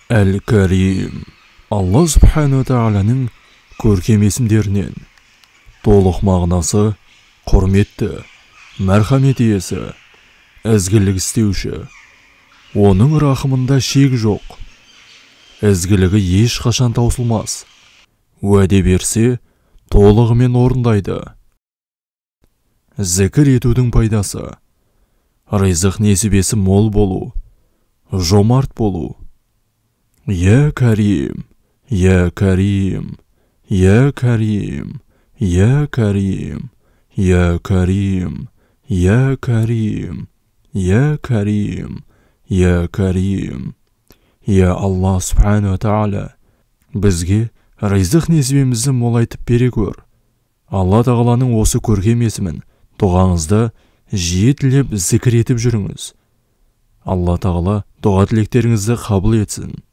Әл-Карим. Алла Субхану Тағаланың көркем есімдерінен. Толық мағынасы құрметті, мәрхамет иесі, ізгілік істеуші. Оның рахымында шек жоқ. Ізгілігі ешқашан таусылмас. Уәде берсе, толығымен орындайды. Зікір етудің пайдасы. Ризық несібесі мол болу, жомарт болу. Я Карим, я Карим, я Карим, я Карим, я Карим, я Карим, я Карим, я Карим. Я Алла Субхану Тағала, бізге ризық несібемізді молайтып бере көр. Алла Тағаланың осы көркем есімін дұғаңызда жиі тілеп зікір етіп жүріңіз. Алла Тағала дұға тілектеріңізді қабыл етсін.